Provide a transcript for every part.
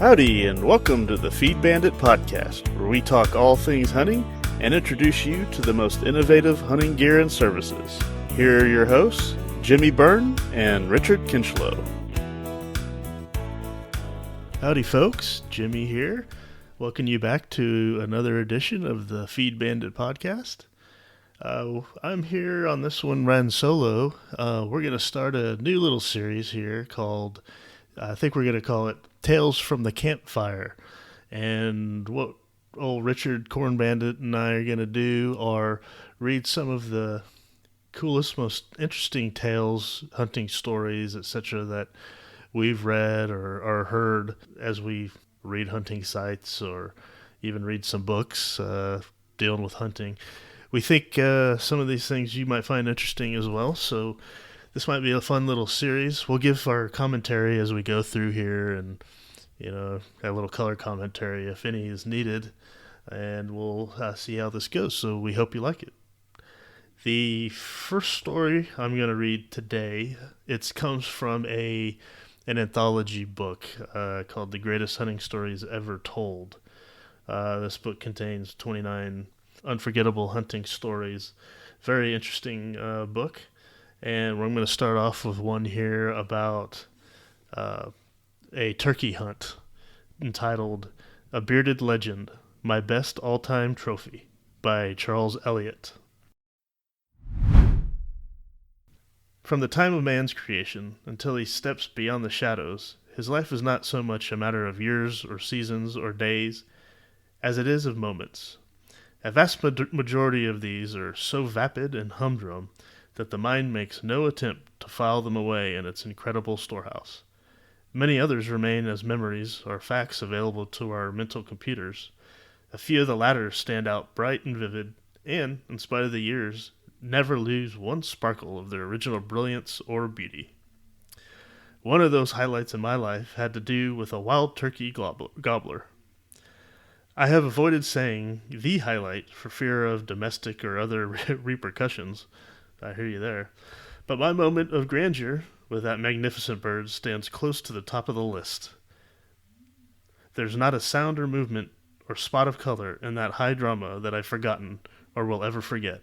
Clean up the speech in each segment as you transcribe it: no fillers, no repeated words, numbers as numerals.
Howdy, and welcome to the Feed Bandit Podcast, where we talk all things hunting and introduce you to the most innovative hunting gear and services. Here are your hosts, Jimmy Byrne and Richard Kinchlow. Howdy, folks. Jimmy here. Welcome you back to another edition of the Feed Bandit Podcast. I'm here on this one riding solo. We're going to start a new little series here called, I think we're going to call it Tales from the Campfire. And what old Richard Corn Bandit and I are going to do are read some of the coolest, most interesting tales, hunting stories, etc. that we've read or heard as we read hunting sites or even read some books dealing with hunting. We think some of these things you might find interesting as well, so this might be a fun little series. We'll give our commentary as we go through here and, have a little color commentary if any is needed, and we'll see how this goes, so we hope you like it. The first story I'm going to read today, it comes from an anthology book called The Greatest Hunting Stories Ever Told. This book contains 29 unforgettable hunting stories. Very interesting book. And we're going to start off with one here about a turkey hunt entitled A Bearded Legend, My Best All-Time Trophy by Charles Eliot. From the time of man's creation until he steps beyond the shadows, his life is not so much a matter of years or seasons or days as it is of moments. A vast majority of these are so vapid and humdrum that the mind makes no attempt to file them away in its incredible storehouse. Many others remain as memories or facts available to our mental computers. A few of the latter stand out bright and vivid, and, in spite of the years, never lose one sparkle of their original brilliance or beauty. One of those highlights in my life had to do with a wild turkey gobbler. I have avoided saying the highlight for fear of domestic or other repercussions. I hear you there. But my moment of grandeur with that magnificent bird stands close to the top of the list. There's not a sound or movement or spot of color in that high drama that I've forgotten or will ever forget.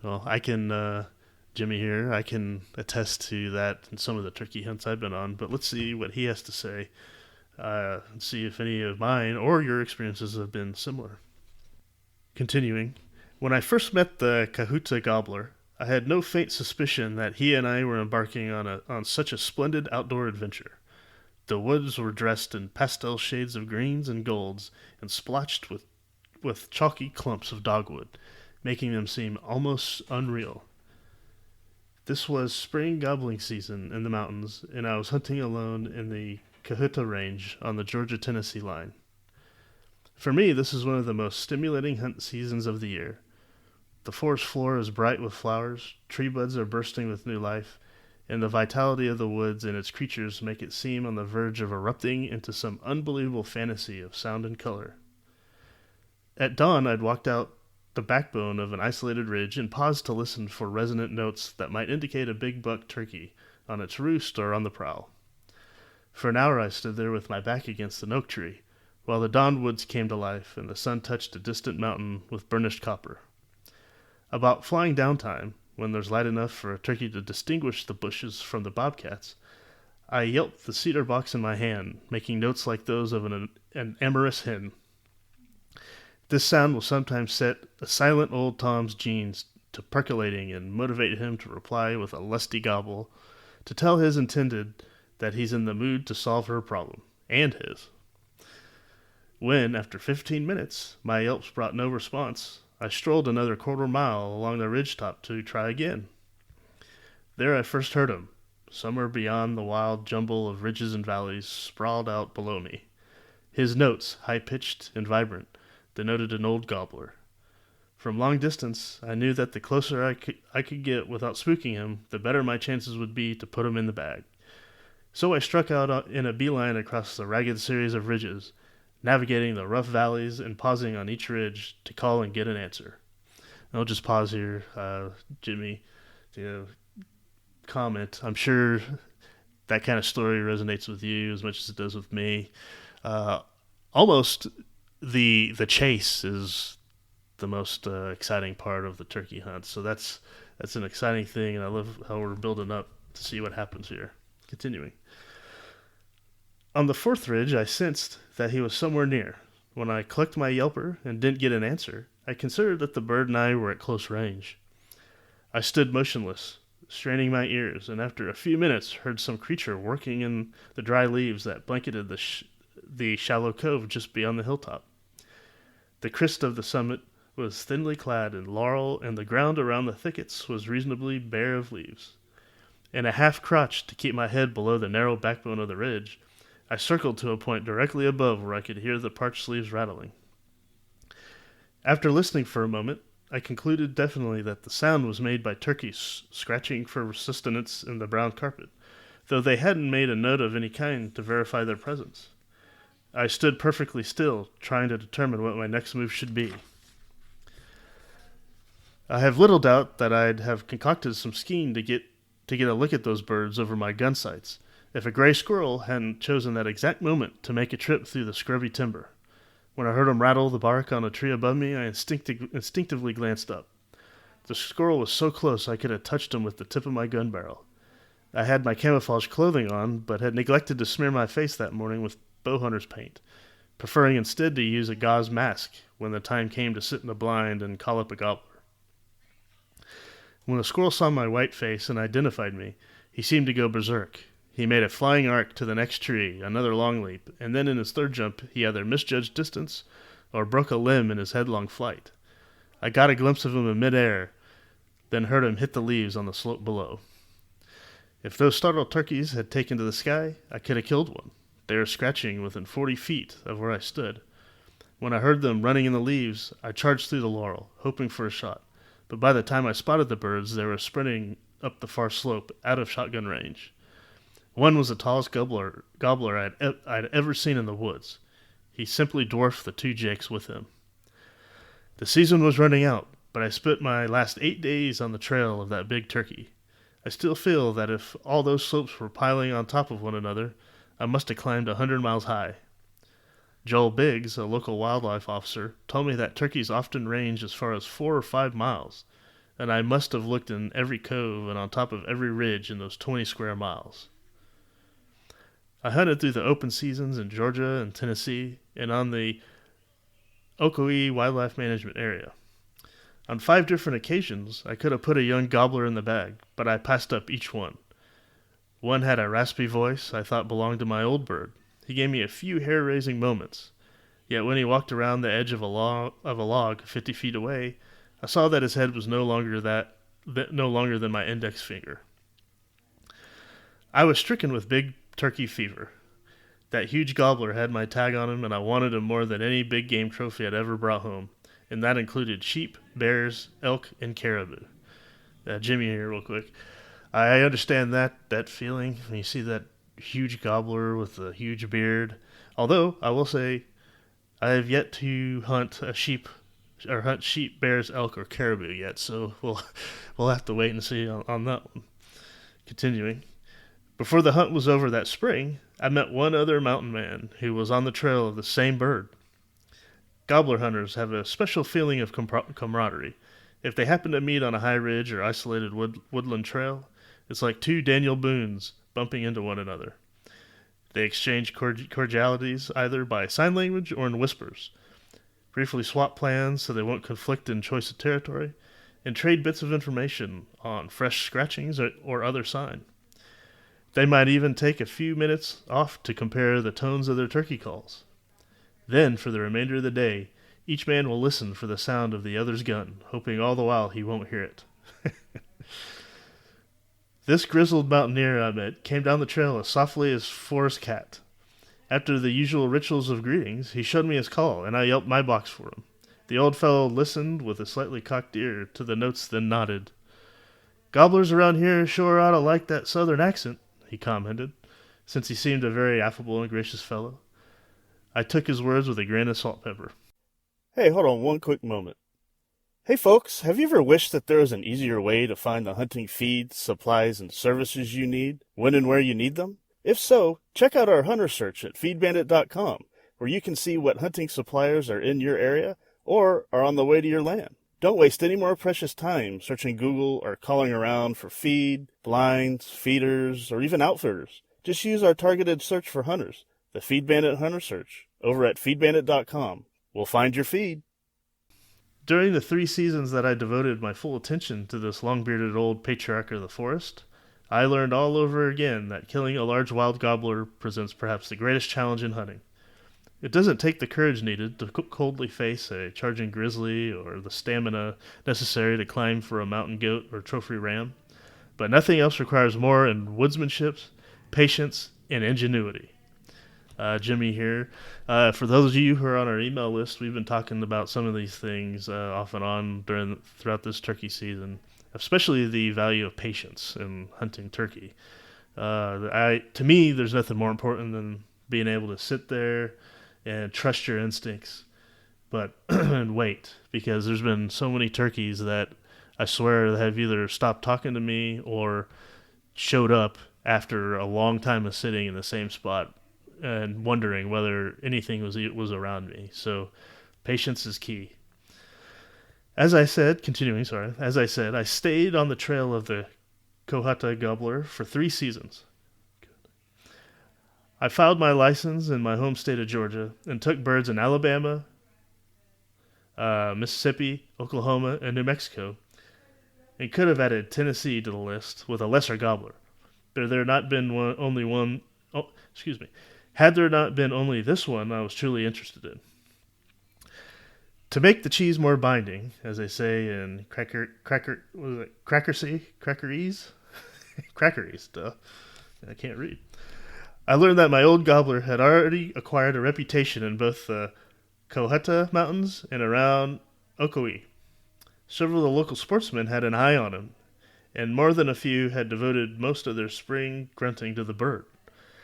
Well, I can, Jimmy here, I can attest to that in some of the turkey hunts I've been on, but let's see what he has to say. See if any of mine or your experiences have been similar. Continuing, when I first met the Cahuta gobbler, I had no faint suspicion that he and I were embarking on such a splendid outdoor adventure. The woods were dressed in pastel shades of greens and golds and splotched with chalky clumps of dogwood, making them seem almost unreal. This was spring gobbling season in the mountains, and I was hunting alone in the Cahuta Range on the Georgia-Tennessee line. For me, this is one of the most stimulating hunt seasons of the year. The forest floor is bright with flowers, tree buds are bursting with new life, and the vitality of the woods and its creatures make it seem on the verge of erupting into some unbelievable fantasy of sound and color. At dawn, I'd walked out the backbone of an isolated ridge and paused to listen for resonant notes that might indicate a big buck turkey on its roost or on the prowl. For an hour I stood there with my back against an oak tree, while the dawn woods came to life and the sun touched a distant mountain with burnished copper. About flying down time, when there's light enough for a turkey to distinguish the bushes from the bobcats, I yelped the cedar box in my hand, making notes like those of an amorous hen. This sound will sometimes set a silent old Tom's genes to percolating and motivate him to reply with a lusty gobble, to tell his intended that he's in the mood to solve her problem, and his. When, after 15 minutes, my yelps brought no response, I strolled another quarter-mile along the ridgetop to try again. There I first heard him, somewhere beyond the wild jumble of ridges and valleys sprawled out below me. His notes, high-pitched and vibrant, denoted an old gobbler. From long distance, I knew that the closer I could get without spooking him, the better my chances would be to put him in the bag. So I struck out in a beeline across the ragged series of ridges, navigating the rough valleys and pausing on each ridge to call and get an answer. And I'll just pause here, Jimmy, to comment. I'm sure that kind of story resonates with you as much as it does with me. Uh, Almost the chase is the most exciting part of the turkey hunt. So that's an exciting thing, and I love how we're building up to see what happens here. Continuing. On the fourth ridge, I sensed that he was somewhere near. When I clicked my yelper and didn't get an answer, I considered that the bird and I were at close range. I stood motionless, straining my ears, and after a few minutes heard some creature working in the dry leaves that blanketed the shallow cove just beyond the hilltop. The crest of the summit was thinly clad in laurel, and the ground around the thickets was reasonably bare of leaves. In a half crouch to keep my head below the narrow backbone of the ridge, I circled to a point directly above where I could hear the parched leaves rattling. After listening for a moment, I concluded definitely that the sound was made by turkeys scratching for sustenance in the brown carpet, though they hadn't made a note of any kind to verify their presence. I stood perfectly still, trying to determine what my next move should be. I have little doubt that I'd have concocted some scheme to get a look at those birds over my gun sights, if a gray squirrel hadn't chosen that exact moment to make a trip through the scrubby timber. When I heard him rattle the bark on a tree above me, I instinctively glanced up. The squirrel was so close I could have touched him with the tip of my gun barrel. I had my camouflage clothing on, but had neglected to smear my face that morning with bowhunter's paint, preferring instead to use a gauze mask when the time came to sit in the blind and call up a gobbler. When the squirrel saw my white face and identified me, he seemed to go berserk. He made a flying arc to the next tree, another long leap, and then in his third jump he either misjudged distance or broke a limb in his headlong flight. I got a glimpse of him in midair, then heard him hit the leaves on the slope below. If those startled turkeys had taken to the sky, I could have killed one. They were scratching within 40 feet of where I stood. When I heard them running in the leaves, I charged through the laurel, hoping for a shot. But by the time I spotted the birds, they were sprinting up the far slope, out of shotgun range. One was the tallest gobbler I'd ever seen in the woods. He simply dwarfed the two jakes with him. The season was running out, but I spent my last 8 days on the trail of that big turkey. I still feel that if all those slopes were piling on top of one another, I must have climbed 100 miles high. Joel Biggs, a local wildlife officer, told me that turkeys often range as far as 4 or 5 miles, and I must have looked in every cove and on top of every ridge in those 20 square miles. I hunted through the open seasons in Georgia and Tennessee and on the Ocoee Wildlife Management Area. On 5 different occasions, I could have put a young gobbler in the bag, but I passed up each one. One had a raspy voice I thought belonged to my old bird. He gave me a few hair-raising moments. Yet when he walked around the edge of a log 50 feet away, I saw that his head was no longer than my index finger. I was stricken with big turkey fever. That huge gobbler had my tag on him, and I wanted him more than any big game trophy I'd ever brought home, and that included sheep, bears, elk, and caribou. Jimmy here real quick. I understand that feeling when you see that huge gobbler with a huge beard. Although, I will say, I have yet to hunt sheep, bears, elk, or caribou yet, so we'll have to wait and see on that one. Continuing. Before the hunt was over that spring, I met one other mountain man who was on the trail of the same bird. Gobbler hunters have a special feeling of camaraderie. If they happen to meet on a high ridge or isolated woodland trail, it's like two Daniel Boones bumping into one another. They exchange cordialities either by sign language or in whispers, briefly swap plans so they won't conflict in choice of territory, and trade bits of information on fresh scratchings or other sign. They might even take a few minutes off to compare the tones of their turkey calls. Then, for the remainder of the day, each man will listen for the sound of the other's gun, hoping all the while he won't hear it. This grizzled mountaineer I met came down the trail as softly as forest cat. After the usual rituals of greetings, he showed me his call, and I yelped my box for him. The old fellow listened with a slightly cocked ear to the notes, then nodded. "Gobblers around here sure ought to like that southern accent," he commented, since he seemed a very affable and gracious fellow. I took his words with a grain of salt pepper. Hey, hold on one quick moment. Hey folks, have you ever wished that there was an easier way to find the hunting feeds, supplies, and services you need, when and where you need them? If so, check out our hunter search at feedbandit.com where you can see what hunting suppliers are in your area or are on the way to your land. Don't waste any more precious time searching Google or calling around for feed, blinds, feeders, or even outfitters. Just use our targeted search for hunters, the Feed Bandit Hunter Search, over at feedbandit.com. We'll find your feed. During the 3 seasons that I devoted my full attention to this long-bearded old patriarch of the forest, I learned all over again that killing a large wild gobbler presents perhaps the greatest challenge in hunting. It doesn't take the courage needed to coldly face a charging grizzly or the stamina necessary to climb for a mountain goat or trophy ram, but nothing else requires more in woodsmanship, patience, and ingenuity. Jimmy here. For those of you who are on our email list, we've been talking about some of these things off and on throughout this turkey season, especially the value of patience in hunting turkey. To me, there's nothing more important than being able to sit there and trust your instincts, but and wait, because there's been so many turkeys that I swear have either stopped talking to me or showed up after a long time of sitting in the same spot and wondering whether anything was around me. So patience is key. As I said, I stayed on the trail of the Kohata gobbler for 3 seasons. I filed my license in my home state of Georgia and took birds in Alabama, Mississippi, Oklahoma, and New Mexico, and could have added Tennessee to the list with a lesser gobbler. Had there not been only this one I was truly interested in. To make the cheese more binding, as they say in Crackerese? Duh. I can't read. I learned that my old gobbler had already acquired a reputation in both the Kohata Mountains and around Ocoee. Several of the local sportsmen had an eye on him, and more than a few had devoted most of their spring grunting to the bird.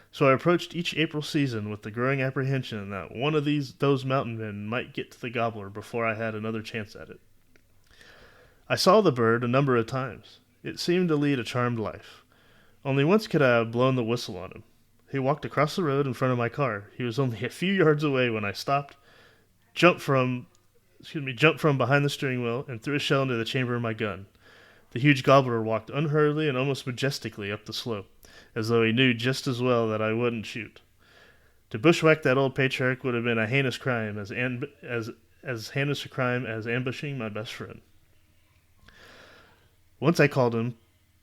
So I approached each April season with the growing apprehension that one of those mountain men might get to the gobbler before I had another chance at it. I saw the bird a number of times. It seemed to lead a charmed life. Only once could I have blown the whistle on him. He walked across the road in front of my car. He was only a few yards away when I stopped, jumped from behind the steering wheel, and threw a shell into the chamber of my gun. The huge gobbler walked unhurriedly and almost majestically up the slope, as though he knew just as well that I wouldn't shoot. To bushwhack that old patriarch would have been a heinous crime, as heinous a crime as ambushing my best friend. Once I called him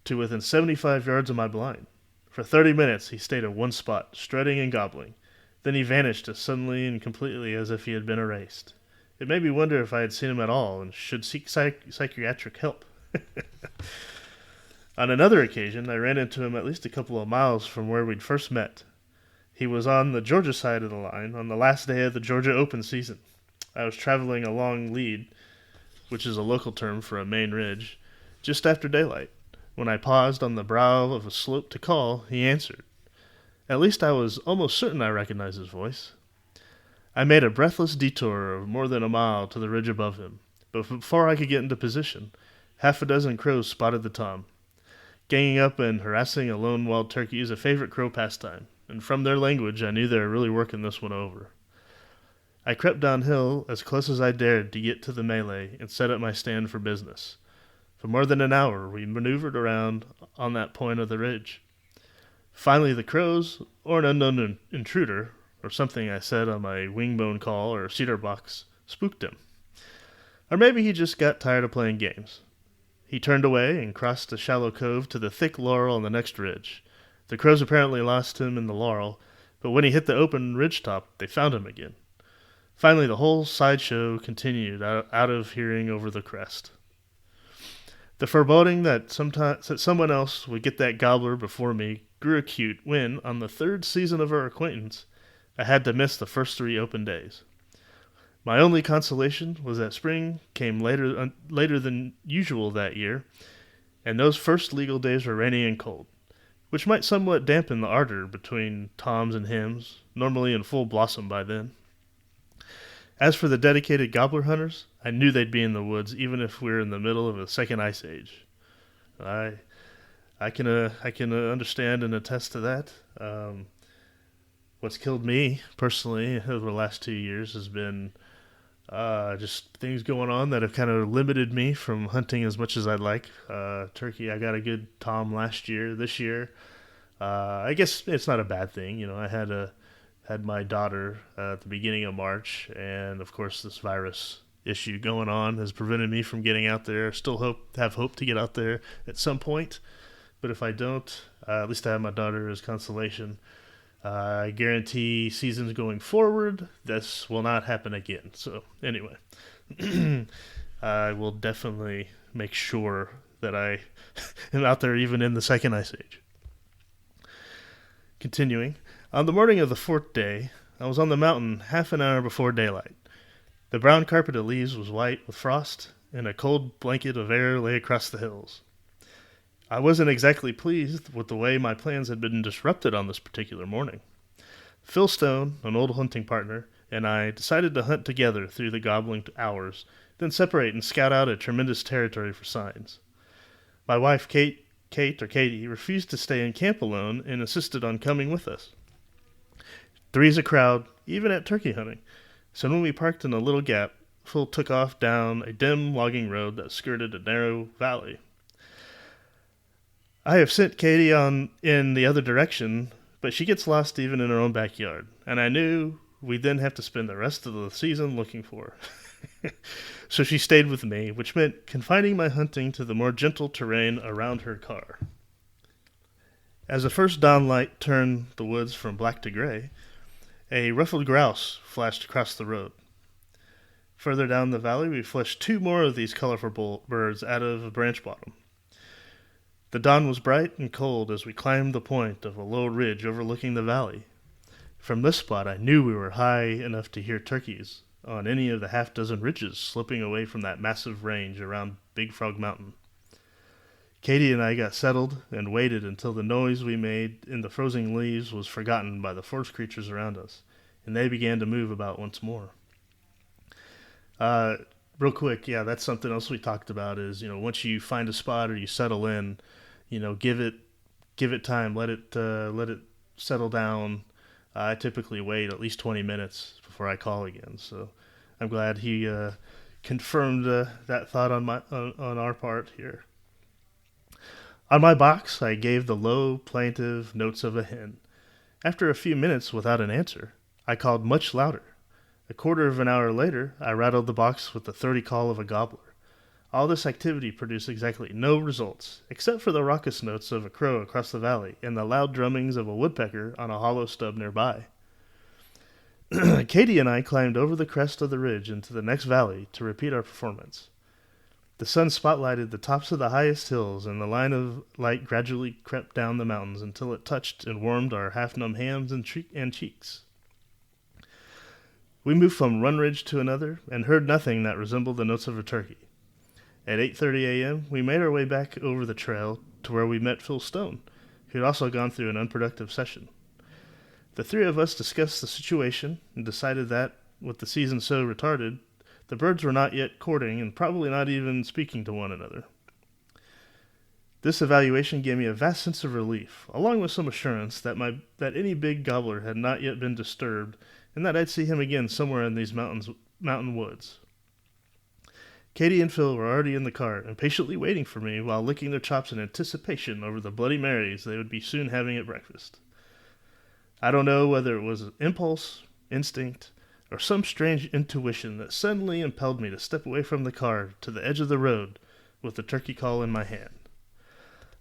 to within 75 yards of my blind. For 30 minutes he stayed in one spot, strutting and gobbling. Then he vanished as suddenly and completely as if he had been erased. It made me wonder if I had seen him at all and should seek psychiatric help. On another occasion, I ran into him at least a couple of miles from where we'd first met. He was on the Georgia side of the line on the last day of the Georgia Open season. I was traveling along lead, which is a local term for a main ridge, just after daylight. When I paused on the brow of a slope to call, he answered. At least I was almost certain I recognized his voice. I made a breathless detour of more than a mile to the ridge above him, but before I could get into position, half a dozen crows spotted the tom. Ganging up and harassing a lone wild turkey is a favorite crow pastime, and from their language I knew they were really working this one over. I crept downhill as close as I dared to get to the melee and set up my stand for business. For more than an hour we maneuvered around on that point of the ridge. Finally the crows, or an unknown intruder, or something I said on my wingbone call or cedar box, spooked him. Or maybe he just got tired of playing games. He turned away and crossed the shallow cove to the thick laurel on the next ridge. The crows apparently lost him in the laurel, but when he hit the open ridgetop, they found him again. Finally, the whole sideshow continued out of hearing over the crest. The foreboding that someone else would get that gobbler before me grew acute when, on the 3rd season of our acquaintance, I had to miss the first 3 open days. My only consolation was that spring came later than usual that year, and those first legal days were rainy and cold, which might somewhat dampen the ardor between toms and hens, normally in full blossom by then. As for the dedicated gobbler hunters, I knew they'd be in the woods even if we were in the middle of a second ice age. I can understand and attest to that. What's killed me personally over the last 2 years has been just things going on that have kind of limited me from hunting as much as I'd like. Turkey, I got a good tom last year. This year, I guess it's not a bad thing. I had my daughter at the beginning of March, and of course this virus issue going on has prevented me from getting out there. Still have hope to get out there at some point, but if I don't, at least I have my daughter as consolation. I guarantee seasons going forward, this will not happen again. So anyway, I will definitely make sure that I am out there even in the second ice age. Continuing, on the morning of the fourth day, I was on the mountain half an hour before daylight. The brown carpet of leaves was white with frost, and a cold blanket of air lay across the hills. I wasn't exactly pleased with the way my plans had been disrupted on this particular morning. Phil Stone, an old hunting partner, and I decided to hunt together through the gobbling hours, then separate and scout out a tremendous territory for signs. My wife, Katie, refused to stay in camp alone and insisted on coming with us. Three's a crowd, even at turkey hunting, so when we parked in a little gap, Phil took off down a dim logging road that skirted a narrow valley. I have sent Katie on in the other direction, but she gets lost even in her own backyard, and I knew we'd then have to spend the rest of the season looking for her. So she stayed with me, which meant confining my hunting to the more gentle terrain around her car. As the first dawn light turned the woods from black to gray, a ruffled grouse flashed across the road. Further down the valley, we flushed two more of these colorful birds out of a branch bottom. The dawn was bright and cold as we climbed the point of a low ridge overlooking the valley. From this spot, I knew we were high enough to hear turkeys on any of the half-dozen ridges sloping away from that massive range around Big Frog Mountain. Katie and I got settled and waited until the noise we made in the frozen leaves was forgotten by the forest creatures around us, and they began to move about once more. Real quick, yeah, that's something else we talked about is, once you find a spot or you settle in, give it time, let it settle down. I typically wait at least 20 minutes before I call again. So I'm glad he confirmed that thought on our part here. On my box, I gave the low, plaintive notes of a hen. After a few minutes without an answer, I called much louder. A quarter of an hour later, I rattled the box with the 30 call of a gobbler. All this activity produced exactly no results, except for the raucous notes of a crow across the valley and the loud drummings of a woodpecker on a hollow stub nearby. Katie and I climbed over the crest of the ridge into the next valley to repeat our performance. The sun spotlighted the tops of the highest hills, and the line of light gradually crept down the mountains until it touched and warmed our half-numb hands and cheeks. We moved from one ridge to another and heard nothing that resembled the notes of a turkey. At 8:30 a.m., we made our way back over the trail to where we met Phil Stone, who had also gone through an unproductive session. The three of us discussed the situation and decided that, with the season so retarded, the birds were not yet courting and probably not even speaking to one another. This evaluation gave me a vast sense of relief, along with some assurance that any big gobbler had not yet been disturbed and that I'd see him again somewhere in these mountain woods. Katie and Phil were already in the car, impatiently waiting for me while licking their chops in anticipation over the Bloody Marys they would be soon having at breakfast. I don't know whether it was impulse, instinct, or some strange intuition that suddenly impelled me to step away from the car to the edge of the road with the turkey call in my hand.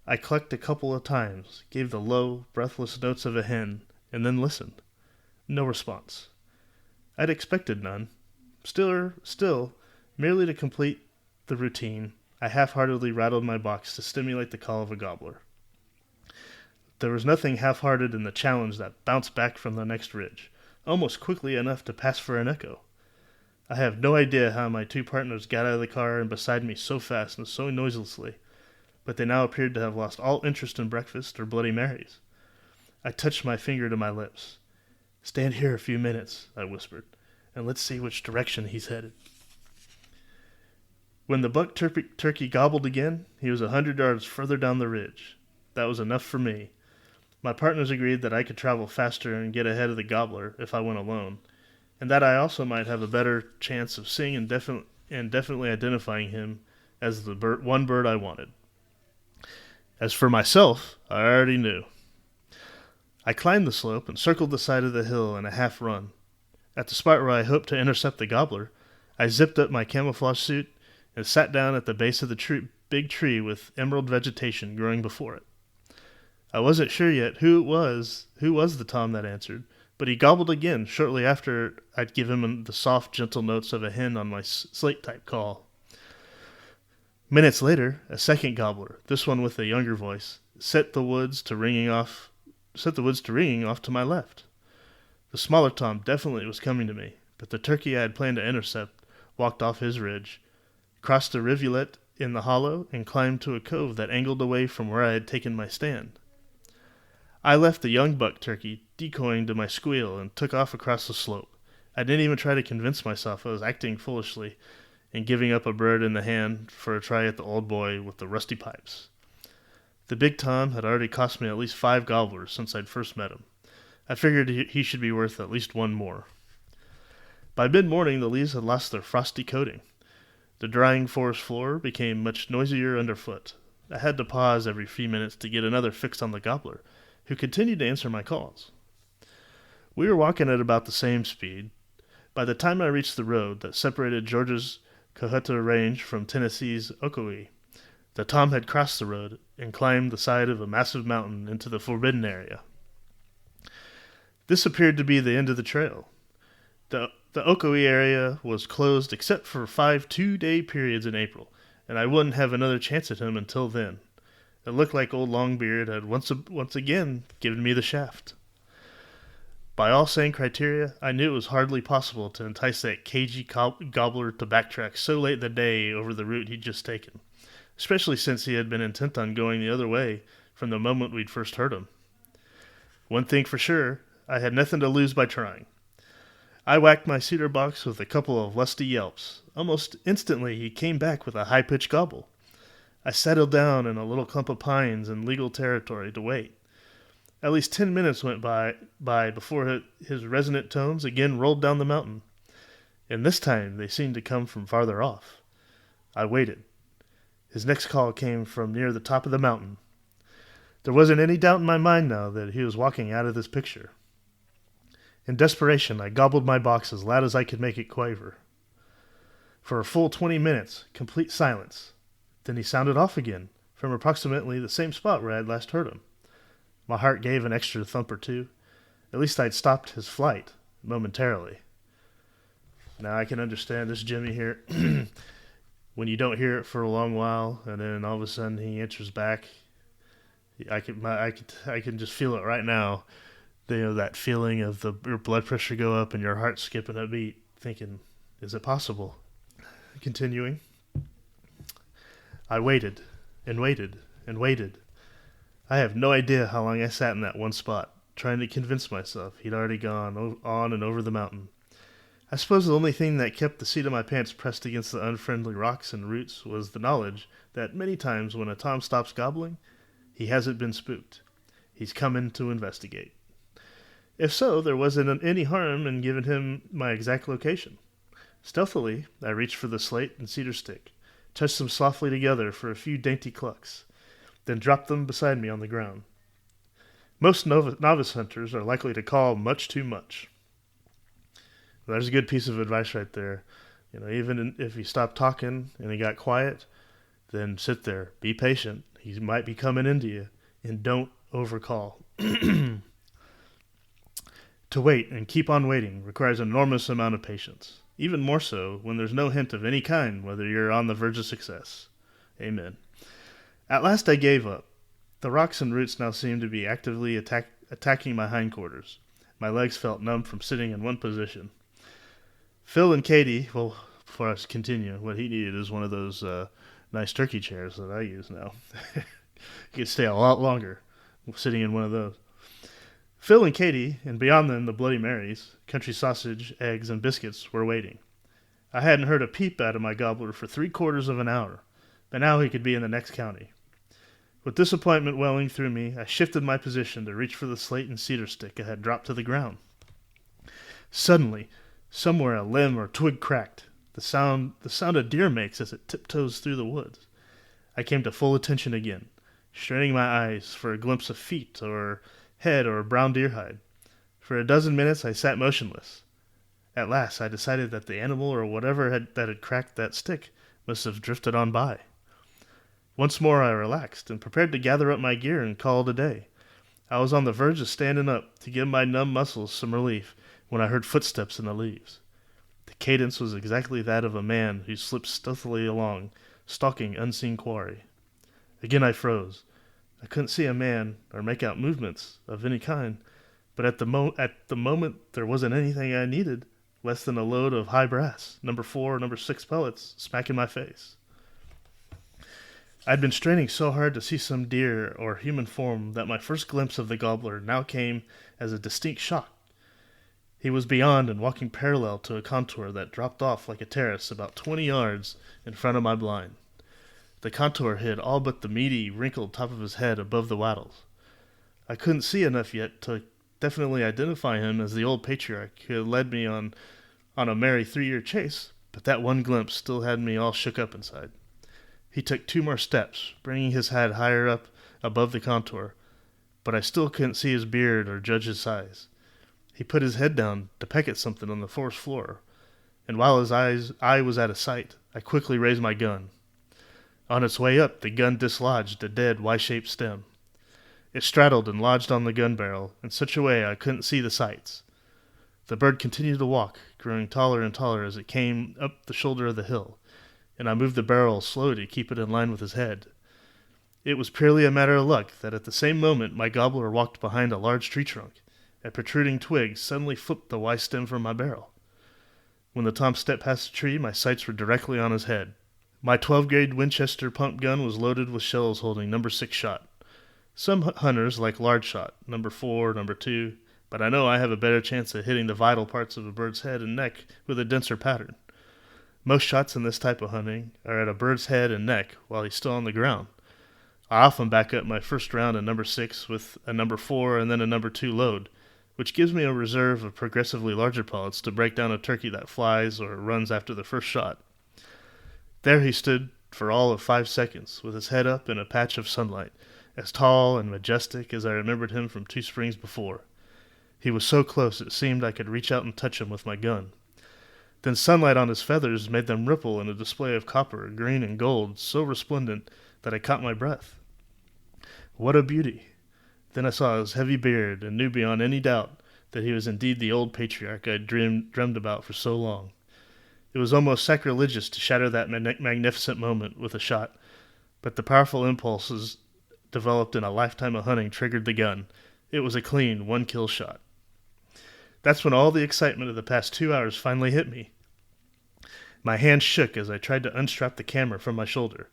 I clucked a couple of times, gave the low, breathless notes of a hen, and then listened. No response. I'd expected none. Still, merely to complete the routine, I half-heartedly rattled my box to stimulate the call of a gobbler. There was nothing half-hearted in the challenge that bounced back from the next ridge, almost quickly enough to pass for an echo. I have no idea how my two partners got out of the car and beside me so fast and so noiselessly, but they now appeared to have lost all interest in breakfast or Bloody Marys. I touched my finger to my lips. "Stand here a few minutes," I whispered, "and let's see which direction he's headed." When the buck turkey gobbled again, he was 100 yards further down the ridge. That was enough for me. My partners agreed that I could travel faster and get ahead of the gobbler if I went alone, and that I also might have a better chance of seeing and definitely identifying him as the one bird I wanted. As for myself, I already knew. I climbed the slope and circled the side of the hill in a half run. At the spot where I hoped to intercept the gobbler, I zipped up my camouflage suit and sat down at the base of the big tree with emerald vegetation growing before it. I wasn't sure yet who was the Tom that answered, but he gobbled again shortly after I'd give him the soft, gentle notes of a hen on my slate-type call. Minutes later, a second gobbler, this one with a younger voice, set the woods to ringing off to my left. The smaller Tom definitely was coming to me, but the turkey I had planned to intercept walked off his ridge, crossed a rivulet in the hollow, and climbed to a cove that angled away from where I had taken my stand. I left the young buck turkey decoying to my squeal and took off across the slope. I didn't even try to convince myself I was acting foolishly and giving up a bird in the hand for a try at the old boy with the rusty pipes. The big Tom had already cost me at least 5 gobblers since I'd first met him. I figured he should be worth at least one more. By mid-morning, the leaves had lost their frosty coating. The drying forest floor became much noisier underfoot. I had to pause every few minutes to get another fix on the gobbler, who continued to answer my calls. We were walking at about the same speed. By the time I reached the road that separated Georgia's Cohutta Range from Tennessee's Ocoee, the Tom had crossed the road and climbed the side of a massive mountain into the forbidden area. This appeared to be the end of the trail. The Ocoee area was closed except for 5 two-day periods in April, and I wouldn't have another chance at him until then. It looked like old Longbeard had once again given me the shaft. By all sane criteria, I knew it was hardly possible to entice that cagey gobbler to backtrack so late in the day over the route he'd just taken, especially since he had been intent on going the other way from the moment we'd first heard him. One thing for sure, I had nothing to lose by trying. I whacked my cedar box with a couple of lusty yelps. Almost instantly he came back with a high-pitched gobble. I settled down in a little clump of pines in legal territory to wait. At least 10 minutes went by before his resonant tones again rolled down the mountain, and this time they seemed to come from farther off. I waited. His next call came from near the top of the mountain. There wasn't any doubt in my mind now that he was walking out of this picture. In desperation, I gobbled my box as loud as I could make it quaver. For a full 20 minutes, complete silence. Then he sounded off again, from approximately the same spot where I had last heard him. My heart gave an extra thump or two. At least I'd stopped his flight, momentarily. Now I can understand this Jimmy here. When you don't hear it for a long while, and then all of a sudden he answers back, I can just feel it right now. That feeling of your blood pressure go up and your heart skipping a beat, thinking, is it possible? Continuing. I waited, and waited, and waited. I have no idea how long I sat in that one spot, trying to convince myself he'd already gone on and over the mountain. I suppose the only thing that kept the seat of my pants pressed against the unfriendly rocks and roots was the knowledge that many times when a Tom stops gobbling, he hasn't been spooked. He's come in to investigate. If so, there wasn't any harm in giving him my exact location. Stealthily, I reached for the slate and cedar stick, touched them softly together for a few dainty clucks, then dropped them beside me on the ground. Most novice hunters are likely to call much too much. Well, there's a good piece of advice right there. Even if he stopped talking and he got quiet, then sit there, be patient. He might be coming into you, and don't overcall. To wait and keep on waiting requires an enormous amount of patience. Even more so when there's no hint of any kind whether you're on the verge of success. Amen. At last I gave up. The rocks and roots now seemed to be actively attacking my hindquarters. My legs felt numb from sitting in one position. Phil and Katie, before I continue, what he needed is one of those nice turkey chairs that I use now. You could stay a lot longer sitting in one of those. Phil and Katie, and beyond them the Bloody Marys, country sausage, eggs, and biscuits, were waiting. I hadn't heard a peep out of my gobbler for 3/4 of an hour, but now he could be in the next county. With disappointment welling through me, I shifted my position to reach for the slate and cedar stick it had dropped to the ground. Suddenly, somewhere a limb or twig cracked, the sound a deer makes as it tiptoes through the woods. I came to full attention again, straining my eyes for a glimpse of feet or head or brown deer hide. For a dozen minutes I sat motionless. At last I decided that the animal or whatever that had cracked that stick must have drifted on by. Once more I relaxed and prepared to gather up my gear and call it a day. I was on the verge of standing up to give my numb muscles some relief when I heard footsteps in the leaves. The cadence was exactly that of a man who slips stealthily along, stalking unseen quarry. Again I froze. I couldn't see a man or make out movements of any kind, but at the moment there wasn't anything I needed less than a load of high brass, number 4 or number 6 pellets, smacking my face. I'd been straining so hard to see some deer or human form that my first glimpse of the gobbler now came as a distinct shock. He was beyond and walking parallel to a contour that dropped off like a terrace about 20 yards in front of my blind. The contour hid all but the meaty, wrinkled top of his head above the wattles. I couldn't see enough yet to definitely identify him as the old patriarch who had led me on a merry 3-year chase, but that one glimpse still had me all shook up inside. He took 2 more steps, bringing his head higher up above the contour, but I still couldn't see his beard or judge his size. He put his head down to peck at something on the forest floor, and while his eye was out of sight, I quickly raised my gun. On its way up, the gun dislodged a dead Y-shaped stem. It straddled and lodged on the gun barrel in such a way I couldn't see the sights. The bird continued to walk, growing taller and taller as it came up the shoulder of the hill, and I moved the barrel slowly to keep it in line with his head. It was purely a matter of luck that at the same moment my gobbler walked behind a large tree trunk. A protruding twig suddenly flipped the Y-stem from my barrel. When the Tom stepped past the tree, my sights were directly on his head. My 12-gauge Winchester pump gun was loaded with shells holding number 6 shot. Some hunters like large shot, number 4, number 2, but I know I have a better chance of hitting the vital parts of a bird's head and neck with a denser pattern. Most shots in this type of hunting are at a bird's head and neck while he's still on the ground. I often back up my first round at number 6 with a number 4 and then a number 2 load, which gives me a reserve of progressively larger pellets to break down a turkey that flies or runs after the first shot. There he stood for all of 5 seconds, with his head up in a patch of sunlight, as tall and majestic as I remembered him from 2 springs before. He was so close it seemed I could reach out and touch him with my gun. Then sunlight on his feathers made them ripple in a display of copper, green, and gold, so resplendent that I caught my breath. What a beauty! Then I saw his heavy beard and knew beyond any doubt that he was indeed the old patriarch I had dreamed about for so long. It was almost sacrilegious to shatter that magnificent moment with a shot, but the powerful impulses developed in a lifetime of hunting triggered the gun. It was a clean 1-kill shot. That's when all the excitement of the past 2 hours finally hit me. My hands shook as I tried to unstrap the camera from my shoulder.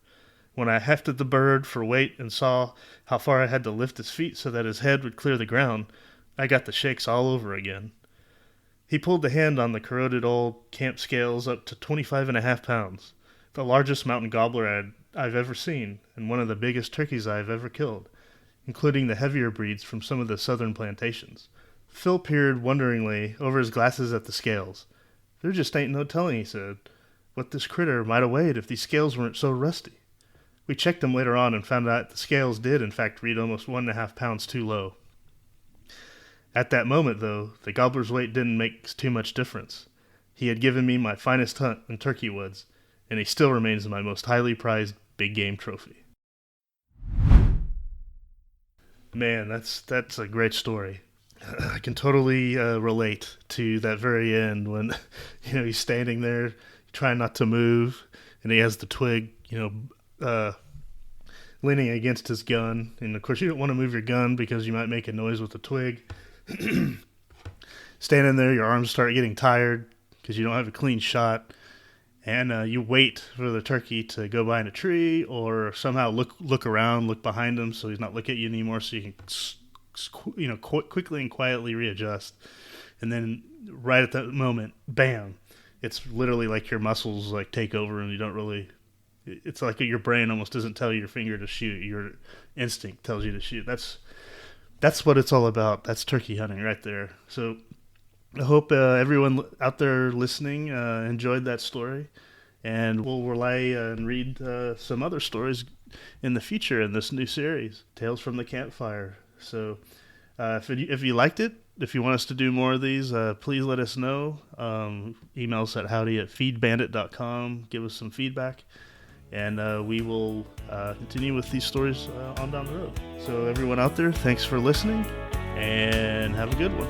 When I hefted the bird for weight and saw how far I had to lift his feet so that his head would clear the ground, I got the shakes all over again. He pulled the hand on the corroded old camp scales up to 25.5 pounds, the largest mountain gobbler I've ever seen, and one of the biggest turkeys I've ever killed, including the heavier breeds from some of the southern plantations. Phil peered wonderingly over his glasses at the scales. There just ain't no telling, he said, what this critter might have weighed if these scales weren't so rusty. We checked them later on and found out the scales did in fact read almost 1.5 pounds too low. At that moment, though, the gobbler's weight didn't make too much difference. He had given me my finest hunt in turkey woods, and he still remains my most highly prized big game trophy. Man, that's a great story. I can totally relate to that very end when, he's standing there trying not to move, and he has the twig, leaning against his gun. And of course, you don't want to move your gun because you might make a noise with the twig. Standing there, your arms start getting tired because you don't have a clean shot, and you wait for the turkey to go behind a tree or somehow look around, look behind him so he's not looking at you anymore, so you can quickly and quietly readjust. And then right at that moment, bam, it's literally like your muscles take over and you don't really It's like your brain almost doesn't tell your finger to shoot. Your instinct tells you to shoot. That's what it's all about. That's turkey hunting right there. So I hope everyone out there listening enjoyed that story. And we'll relay and read some other stories in the future in this new series, Tales from the Campfire. So if you liked it, if you want us to do more of these, please let us know. Email us at howdy@feedbandit.com. Give us some feedback. And we will continue with these stories on down the road. So everyone out there, thanks for listening, and have a good one.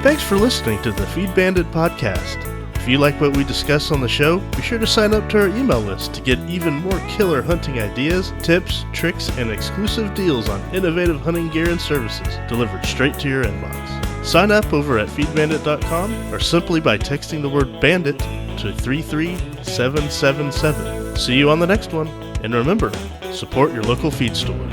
Thanks for listening to the Feed Bandit podcast. If you like what we discuss on the show, be sure to sign up to our email list to get even more killer hunting ideas, tips, tricks, and exclusive deals on innovative hunting gear and services delivered straight to your inbox. Sign up over at feedbandit.com or simply by texting the word bandit to 33777. See you on the next one. And remember, support your local feed store.